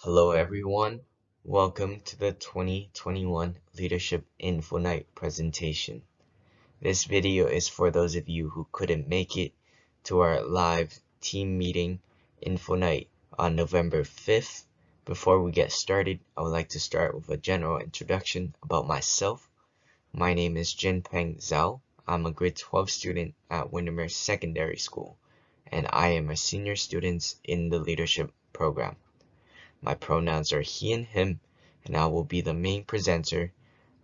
Hello everyone, welcome to the 2021 Leadership Info Night presentation. This video is for those of you who couldn't make it to our live team meeting Info Night on November 5th. Before we get started, I would like to start with a general introduction about myself. My name is Jinpeng Zhao. I'm a grade 12 student at Windermere Secondary School, and I am a senior student in the leadership program. My pronouns are he and him, and I will be the main presenter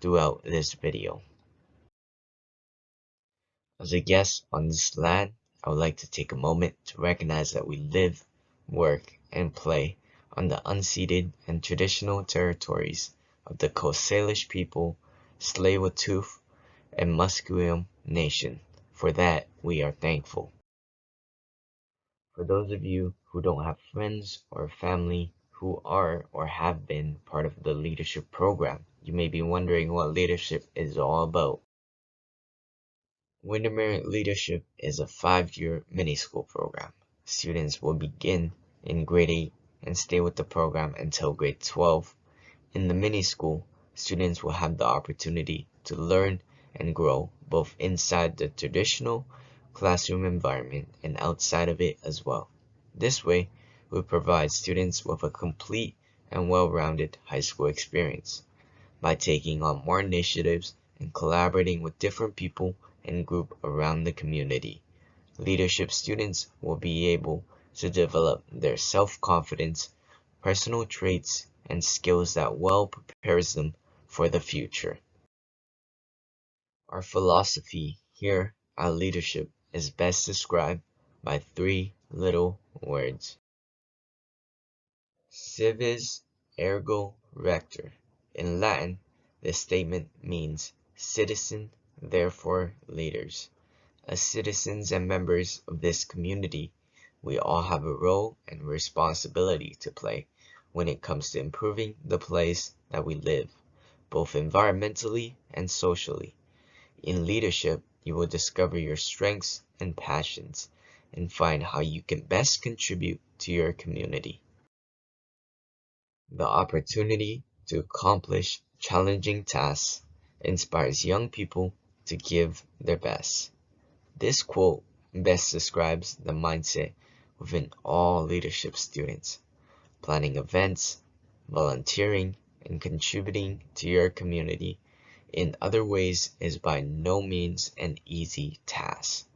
throughout this video. As a guest on this land, I would like to take a moment to recognize that we live, work, and play on the unceded and traditional territories of the Coast Salish people, Tsleil-Waututh, and Musqueam Nation. For that, we are thankful. For those of you who don't have friends or family who are or have been part of the leadership program, you may be wondering what leadership is all about. Windermere Leadership is a 5-year mini-school program. Students will begin in grade 8 and stay with the program until grade 12. In the mini-school, students will have the opportunity to learn and grow both inside the traditional classroom environment and outside of it as well. This way, we provide students with a complete and well-rounded high school experience by taking on more initiatives and collaborating with different people and groups around the community. Leadership students will be able to develop their self-confidence, personal traits, and skills that well prepares them for the future. Our philosophy here at Leadership is best described by 3 little words. Civis ergo rector. In Latin, this statement means citizen, therefore leaders. As citizens and members of this community, we all have a role and responsibility to play when it comes to improving the place that we live, both environmentally and socially. In leadership, you will discover your strengths and passions and find how you can best contribute to your community. The opportunity to accomplish challenging tasks inspires young people to give their best. This quote best describes the mindset within all leadership students. Planning events, volunteering, and contributing to your community in other ways is by no means an easy task.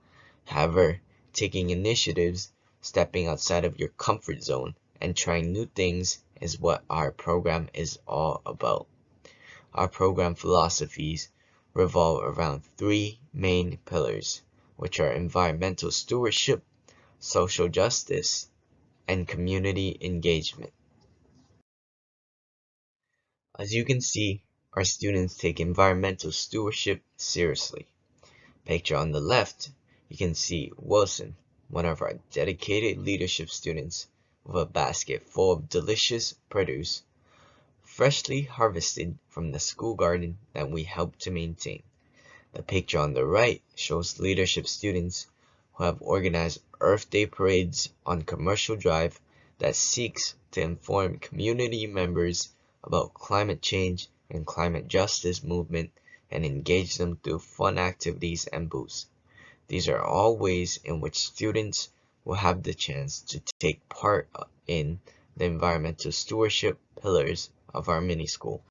However, taking initiatives, stepping outside of your comfort zone, and trying new things is what our program is all about. Our program philosophies revolve around 3 main pillars, which are environmental stewardship, social justice, and community engagement. As you can see, our students take environmental stewardship seriously. Picture on the left, you can see Wilson, one of our dedicated leadership students, with a basket full of delicious produce, freshly harvested from the school garden that we help to maintain. The picture on the right shows leadership students who have organized Earth Day parades on Commercial Drive that seeks to inform community members about climate change and climate justice movement and engage them through fun activities and booths. These are all ways in which students will have the chance to take part in the environmental stewardship pillars of our mini school.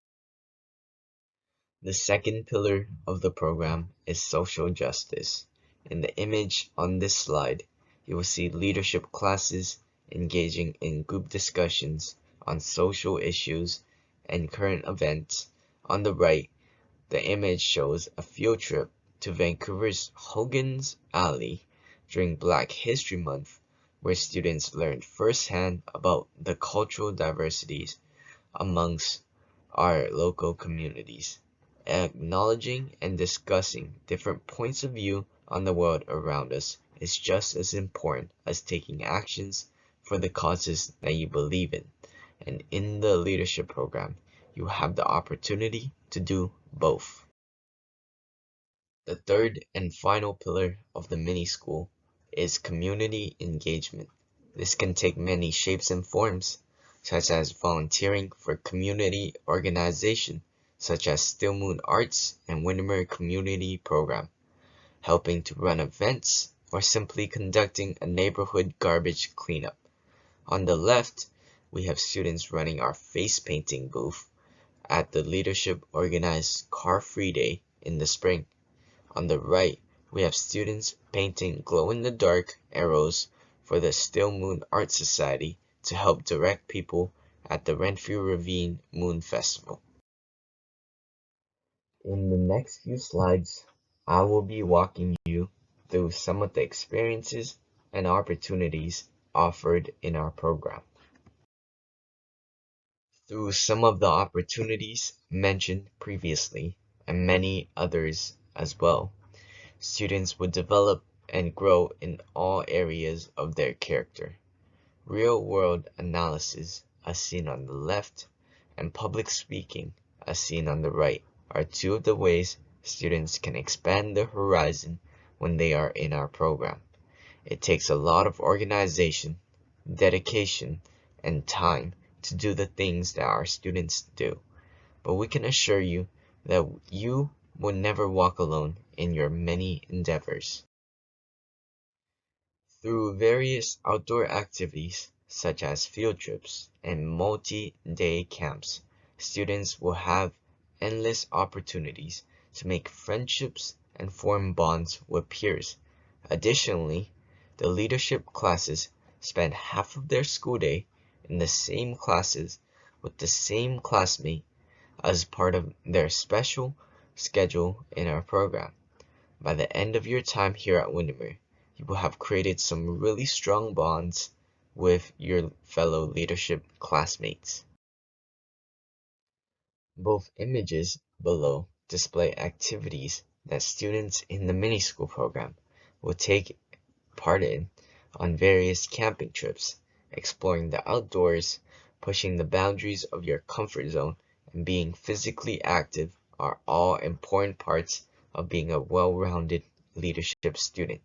The second pillar of the program is social justice. In the image on this slide, you will see leadership classes engaging in group discussions on social issues and current events. On the right, the image shows a field trip to Vancouver's Hogan's Alley during Black History Month, where students learned firsthand about the cultural diversities amongst our local communities. Acknowledging and discussing different points of view on the world around us is just as important as taking actions for the causes that you believe in. And in the leadership program, you have the opportunity to do both. The third and final pillar of the mini school is community engagement. This can take many shapes and forms, such as volunteering for community organization, such as Stillmoon Arts and Windermere Community Program, helping to run events, or simply conducting a neighborhood garbage cleanup. On the left, we have students running our face painting booth at the leadership organized Car Free Day in the spring. On the right, we have students painting glow-in-the-dark arrows for the Stillmoon Art Society to help direct people at the Renfrew Ravine Moon Festival. In the next few slides, I will be walking you through some of the experiences and opportunities offered in our program. Through some of the opportunities mentioned previously, and many others as well, students would develop and grow in all areas of their character. Real-world analysis, as seen on the left, and public speaking, as seen on the right, are two of the ways students can expand their horizon when they are in our program. It takes a lot of organization, dedication, and time to do the things that our students do, but we can assure you that you will never walk alone in your many endeavors. Through various outdoor activities, such as field trips and multi-day camps, students will have endless opportunities to make friendships and form bonds with peers. Additionally, the leadership classes spend half of their school day in the same classes with the same classmate as part of their special schedule in our program. By the end of your time here at Windermere, you will have created some really strong bonds with your fellow leadership classmates. Both images below display activities that students in the mini-school program will take part in on various camping trips, exploring the outdoors, pushing the boundaries of your comfort zone, and being physically active are all important parts of being a well-rounded leadership student.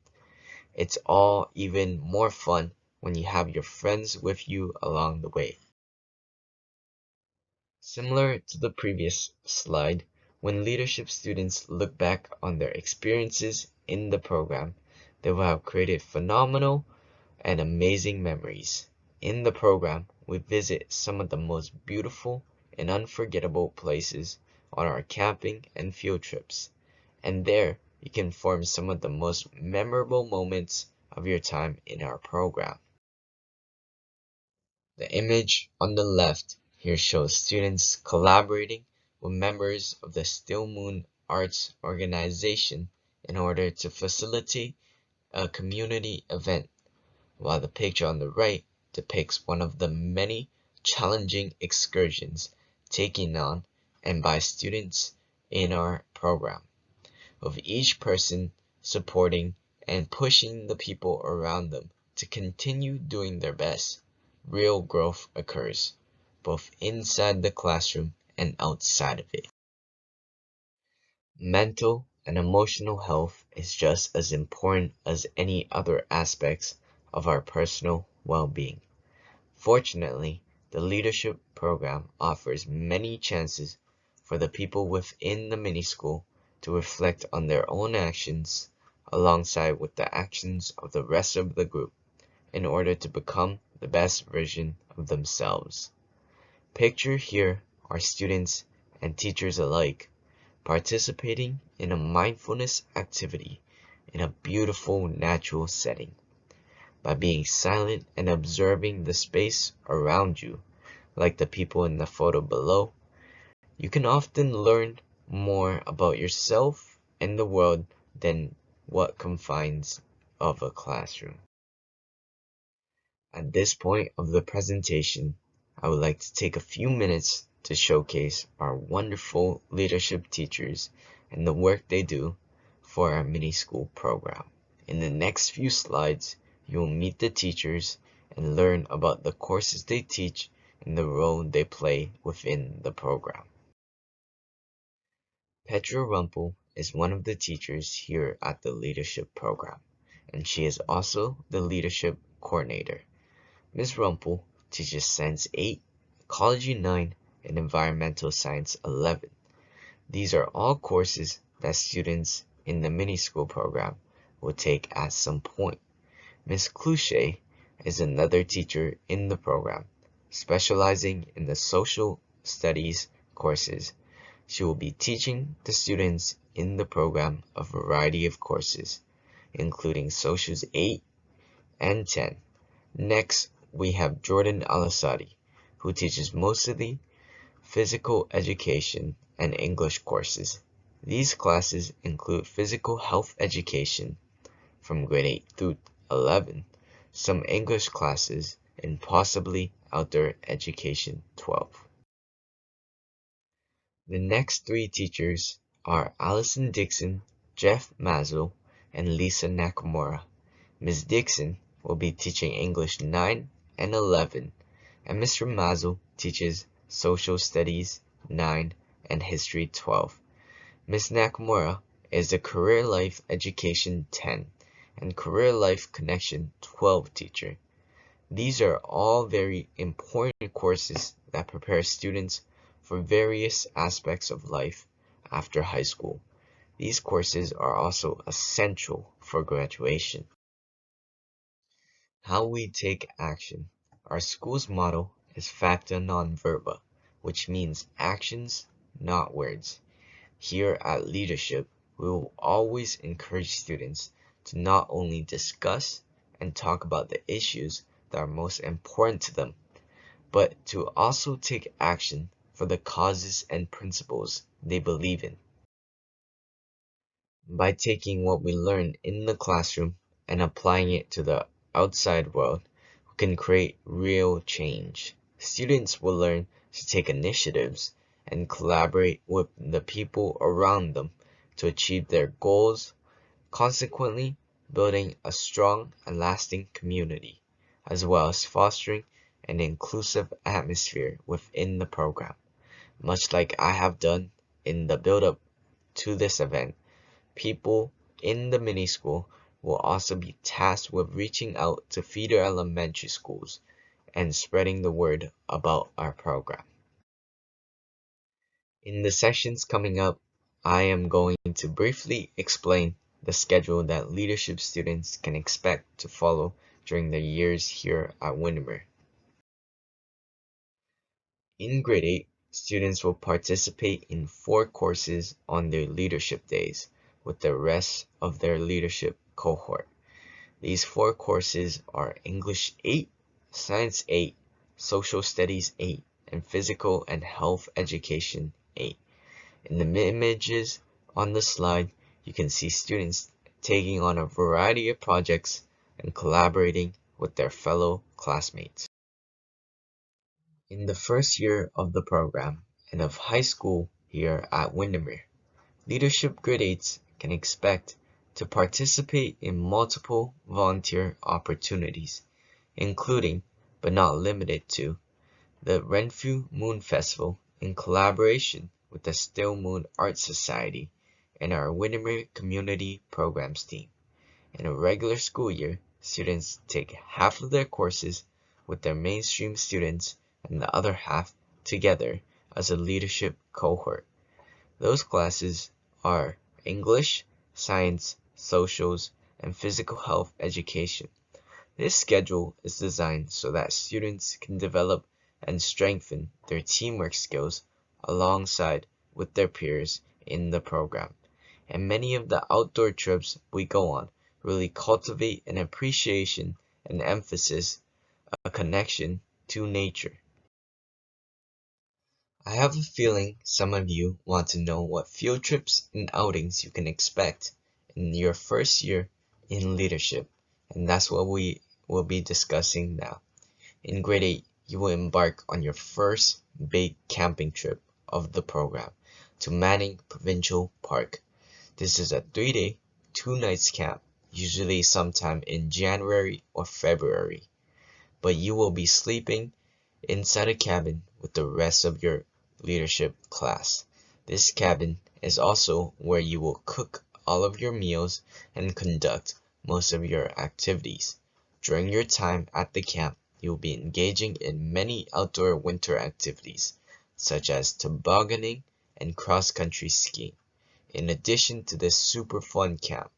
It's all even more fun when you have your friends with you along the way. Similar to the previous slide, when leadership students look back on their experiences in the program, they will have created phenomenal and amazing memories. In the program, we visit some of the most beautiful and unforgettable places on our camping and field trips, and there you can form some of the most memorable moments of your time in our program. The image on the left here shows students collaborating with members of the Stillmoon Arts organization in order to facilitate a community event, while the picture on the right depicts one of the many challenging excursions taken on and by students in our program, with each person supporting and pushing the people around them to continue doing their best. Real growth occurs, both inside the classroom and outside of it. Mental and emotional health is just as important as any other aspects of our personal well-being. Fortunately, the leadership program offers many chances for the people within the mini-school to reflect on their own actions alongside with the actions of the rest of the group in order to become the best version of themselves. Pictured here are students and teachers alike participating in a mindfulness activity in a beautiful natural setting. By being silent and observing the space around you, like the people in the photo below, you can often learn more about yourself and the world than what confines of a classroom. At this point of the presentation, I would like to take a few minutes to showcase our wonderful leadership teachers and the work they do for our mini-school program. In the next few slides, you will meet the teachers and learn about the courses they teach and the role they play within the program. Petra Rumpel is one of the teachers here at the leadership program, and she is also the leadership coordinator. Ms. Rumpel teaches Sense 8 Ecology 9, and Environmental Science 11. These are all courses that students in the mini school program will take at some point. Ms. Cluche is another teacher in the program, specializing in the social studies courses. She will be teaching the students in the program a variety of courses, including Socials 8 and 10. Next, we have Jordan Alasadi, who teaches mostly physical education and English courses. These classes include physical health education from grade 8 through 11, some English classes, and possibly outdoor education 12. The next three teachers are Allison Dixon, Jeff Mazel, and Lisa Nakamura. Ms. Dixon will be teaching English 9 and 11, and Mr. Mazel teaches Social Studies 9 and History 12. Ms. Nakamura is the Career Life Education 10 and Career Life Connection 12 teacher. These are all very important courses that prepare students for various aspects of life after high school. These courses are also essential for graduation. How we take action. Our school's motto is Facta non verba, which means actions, not words. Here at Leadership, we will always encourage students to not only discuss and talk about the issues that are most important to them, but to also take action for the causes and principles they believe in. By taking what we learn in the classroom and applying it to the outside world, we can create real change. Students will learn to take initiatives and collaborate with the people around them to achieve their goals, consequently building a strong and lasting community, as well as fostering an inclusive atmosphere within the program. Much like I have done in the build-up to this event, people in the mini school will also be tasked with reaching out to feeder elementary schools and spreading the word about our program. In the sessions coming up, I am going to briefly explain the schedule that leadership students can expect to follow during their years here at Windermere. In grade 8, students will participate in 4 courses on their leadership days with the rest of their leadership cohort. These 4 courses are English 8, Science 8, Social Studies 8, and Physical and Health Education 8. In the images on the slide, you can see students taking on a variety of projects and collaborating with their fellow classmates. In the first year of the program and of high school here at Windermere, Leadership Grade 8s can expect to participate in multiple volunteer opportunities, including, but not limited to, the Renfrew Moon Festival in collaboration with the Still Moon Art Society and our Windermere Community Programs team. In a regular school year, students take half of their courses with their mainstream students and the other half together as a leadership cohort. Those classes are English, Science, Socials, and Physical Health Education. This schedule is designed so that students can develop and strengthen their teamwork skills alongside with their peers in the program. And many of the outdoor trips we go on really cultivate an appreciation and emphasis, a connection to nature. I have a feeling some of you want to know what field trips and outings you can expect in your first year in leadership, and that's what we will be discussing now. In grade 8, you will embark on your first big camping trip of the program to Manning Provincial Park. This is a 3-day, 2 nights camp, usually sometime in January or February, but you will be sleeping inside a cabin with the rest of your leadership class. This cabin is also where you will cook all of your meals and conduct most of your activities. During your time at the camp, you'll be engaging in many outdoor winter activities, such as tobogganing and cross-country skiing. In addition to this super fun camp,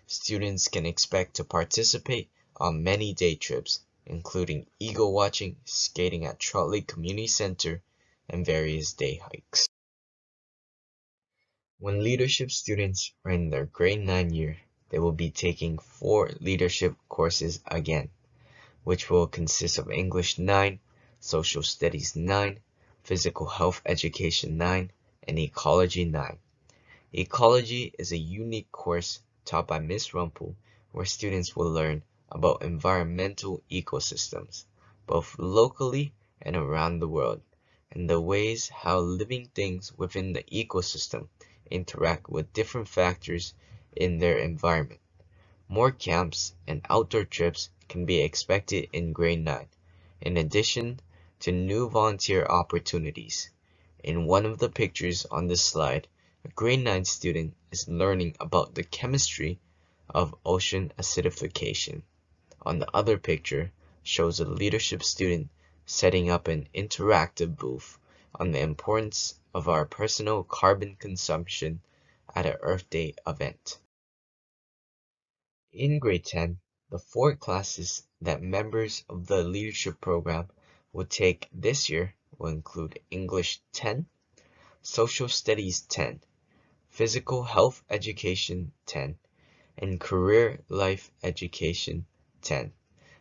students can expect to participate on many day trips, including eagle watching, skating at Trout Lake Community Center, and various day hikes. When leadership students are in their grade 9 year, they will be taking 4 leadership courses again, which will consist of English 9, Social Studies 9, Physical Health Education 9, and Ecology 9. Ecology is a unique course taught by Ms. Rumpel, where students will learn about environmental ecosystems, both locally and around the world, and the ways how living things within the ecosystem interact with different factors in their environment. More camps and outdoor trips can be expected in grade 9, in addition to new volunteer opportunities. In one of the pictures on this slide, a grade 9 student is learning about the chemistry of ocean acidification. On the other picture shows a leadership student setting up an interactive booth on the importance of our personal carbon consumption at an Earth Day event. In grade 10, the 4 classes that members of the leadership program will take this year will include English 10, Social Studies 10, Physical Health Education 10, and Career Life Education 10.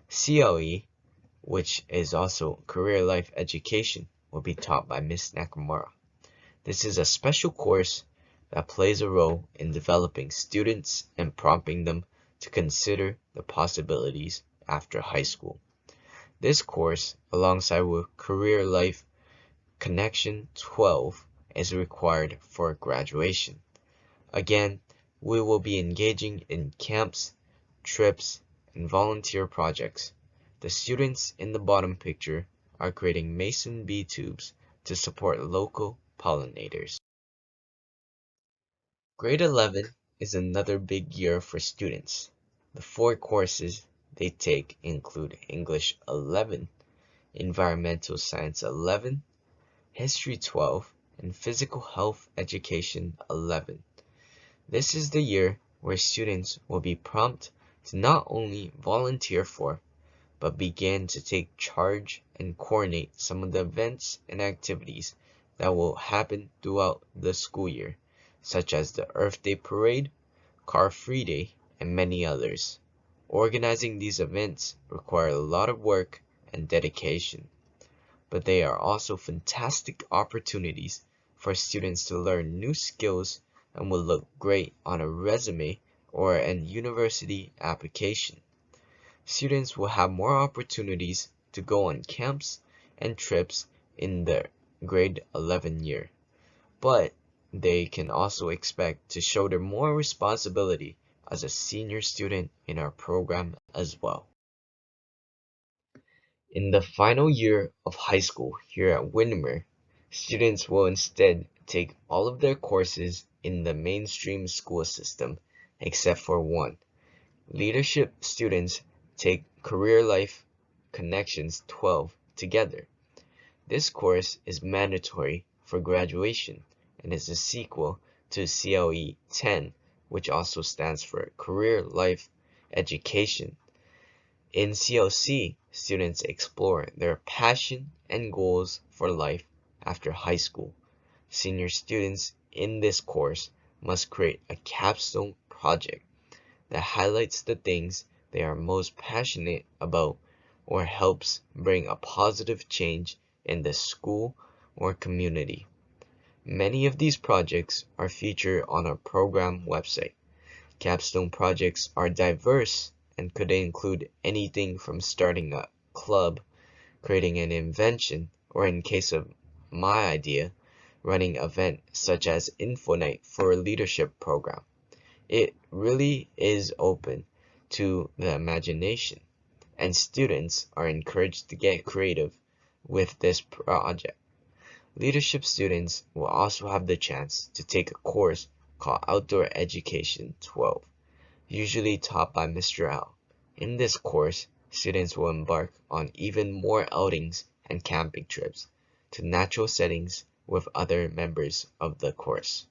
CLE, which is also Career Life Education, will be taught by Ms. Nakamura. This is a special course that plays a role in developing students and prompting them to consider the possibilities after high school. This course, alongside with Career Life Connection 12, is required for graduation. Again, we will be engaging in camps, trips, and volunteer projects. The students in the bottom picture are creating mason bee tubes to support local pollinators. Grade 11 is another big year for students. The 4 courses they take include English 11, Environmental Science 11, History 12, and Physical Health Education 11. This is the year where students will be prompted to not only volunteer for, but begin to take charge and coordinate some of the events and activities that will happen throughout the school year, such as the Earth Day Parade, Car Free Day, and many others. Organizing these events require a lot of work and dedication, but they are also fantastic opportunities for students to learn new skills and will look great on a resume or an university application. Students will have more opportunities to go on camps and trips in their grade 11 year, but they can also expect to shoulder more responsibility as a senior student in our program as well. In the final year of high school here at Windermere, students will instead take all of their courses in the mainstream school system except for one. Leadership students take Career Life Connections 12 together. This course is mandatory for graduation and is a sequel to CLE 10, which also stands for Career Life Education. In CLC, students explore their passion and goals for life after high school. Senior students in this course must create a capstone project that highlights the things they are most passionate about or helps bring a positive change in the school or community. Many of these projects are featured on our program website. Capstone projects are diverse and could include anything from starting a club, creating an invention, or in case of my idea, running an event such as Info Night for a leadership program. It really is open to the imagination, and students are encouraged to get creative with this project. Leadership students will also have the chance to take a course called Outdoor Education 12, usually taught by Mr. Al. In this course, students will embark on even more outings and camping trips to natural settings with other members of the course.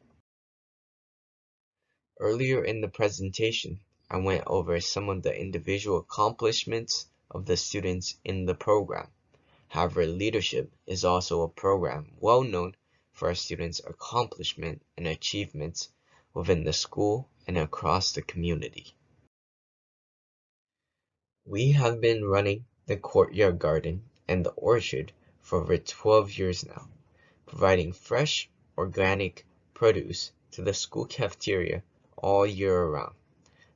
Earlier in the presentation, I went over some of the individual accomplishments of the students in the program. However, leadership is also a program well known for our students' accomplishment and achievements within the school and across the community. We have been running the courtyard garden and the orchard for over 12 years now, providing fresh, organic produce to the school cafeteria all year around.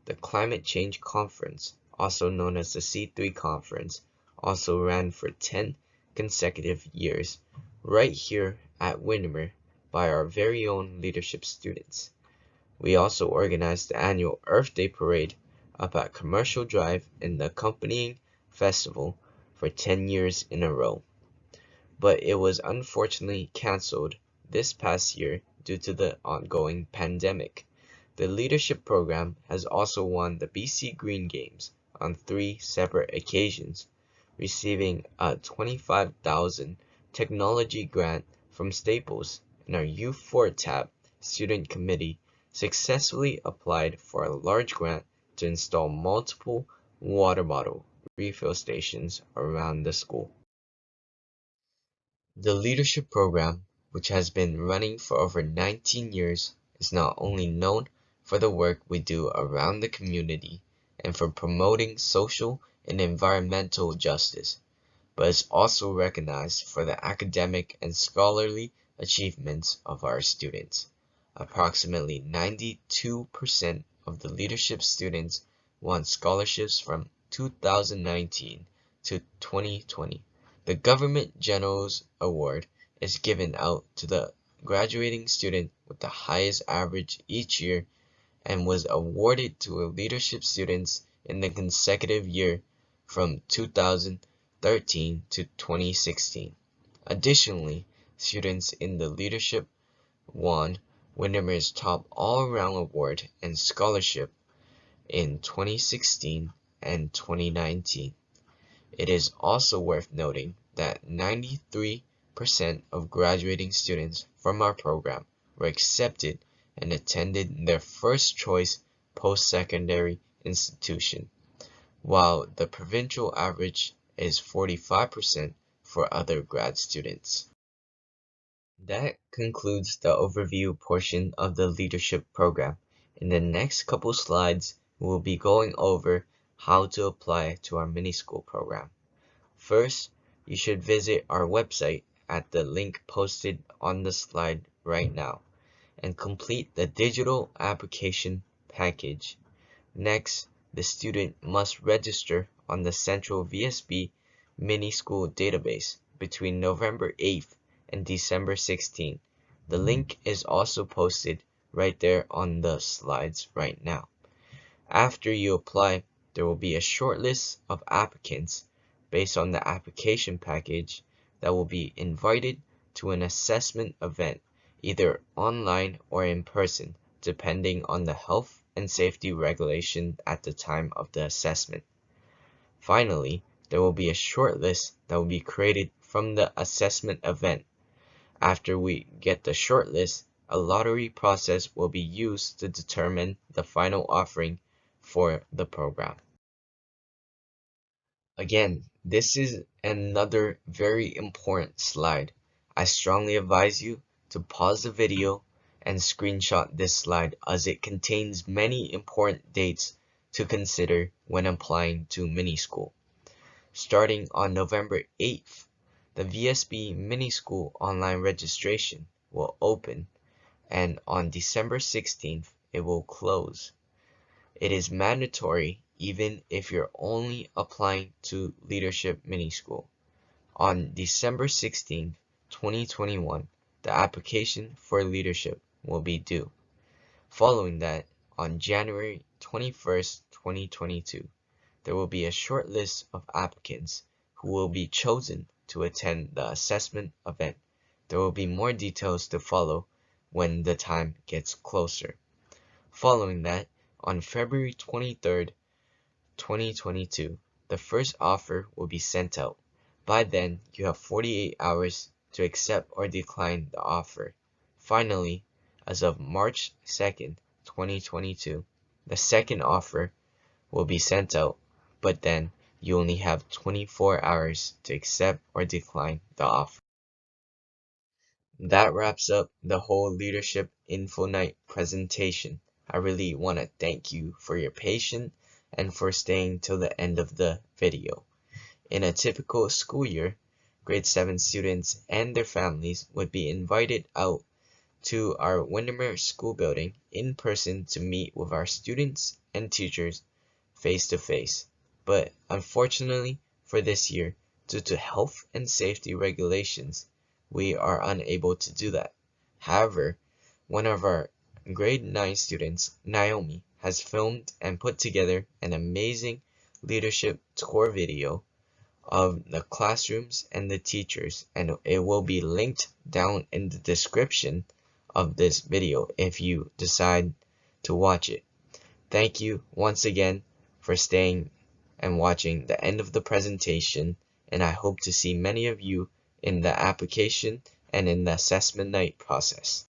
The Climate Change Conference, also known as the C3 Conference, also ran for 10 consecutive years right here at Windermere by our very own leadership students. We also organized the annual Earth Day Parade up at Commercial Drive and the accompanying festival for 10 years in a row. But it was unfortunately canceled this past year due to the ongoing pandemic. The leadership program has also won the BC Green Games on 3 separate occasions, receiving a $25,000 technology grant from Staples, and our U4 TAP student committee successfully applied for a large grant to install multiple water bottle refill stations around the school. The leadership program, which has been running for over 19 years, is not only known for the work we do around the community and for promoting social and environmental justice, but is also recognized for the academic and scholarly achievements of our students. Approximately 92% of the leadership students won scholarships from 2019 to 2020. The Government General's Award is given out to the graduating student with the highest average each year and was awarded to leadership students in the consecutive year from 2013 to 2016. Additionally, students in the leadership won Windermere's Top All-Around Award and Scholarship in 2016 and 2019. It is also worth noting that 93% of graduating students from our program were accepted and attended their first choice post-secondary institution, while the provincial average is 45% for other grad students. That concludes the overview portion of the leadership program. In the next couple slides, we will be going over how to apply to our mini school program. First, you should visit our website at the link posted on the slide right now and complete the digital application package. Next, the student must register on the Central VSB Mini School database between November 8th and December 16th. The link is also posted right there on the slides right now. After you apply, there will be a short list of applicants based on the application package that will be invited to an assessment event, either online or in person, depending on the health and safety regulation at the time of the assessment. Finally, there will be a short list that will be created from the assessment event. After we get the short list, a lottery process will be used to determine the final offering for the program. Again, this is another very important slide. I strongly advise you to pause the video and screenshot this slide as it contains many important dates to consider when applying to mini school. Starting on November 8th, the VSB Mini School online registration will open, and on December 16th, it will close. It is mandatory even if you're only applying to Leadership Mini School. On December 16th, 2021, the application for leadership will be due. Following that, on January 21st, 2022, there will be a short list of applicants who will be chosen to attend the assessment event. There will be more details to follow when the time gets closer. Following that, on February 23rd, 2022, the first offer will be sent out. By then, you have 48 hours to accept or decline the offer. Finally, as of March 2nd, 2022, the second offer will be sent out, but then you only have 24 hours to accept or decline the offer. That wraps up the whole Leadership Info Night presentation. I really want to thank you for your patience and for staying till the end of the video. In a typical school year, grade 7 students and their families would be invited out to our Windermere School building in person to meet with our students and teachers face to face. But unfortunately for this year, due to health and safety regulations, we are unable to do that. However, one of our grade 9 students, Naomi, has filmed and put together an amazing leadership tour video of the classrooms and the teachers, and it will be linked down in the description of this video if you decide to watch it. Thank you once again for staying and watching the end of the presentation, and I hope to see many of you in the application and in the assessment night process.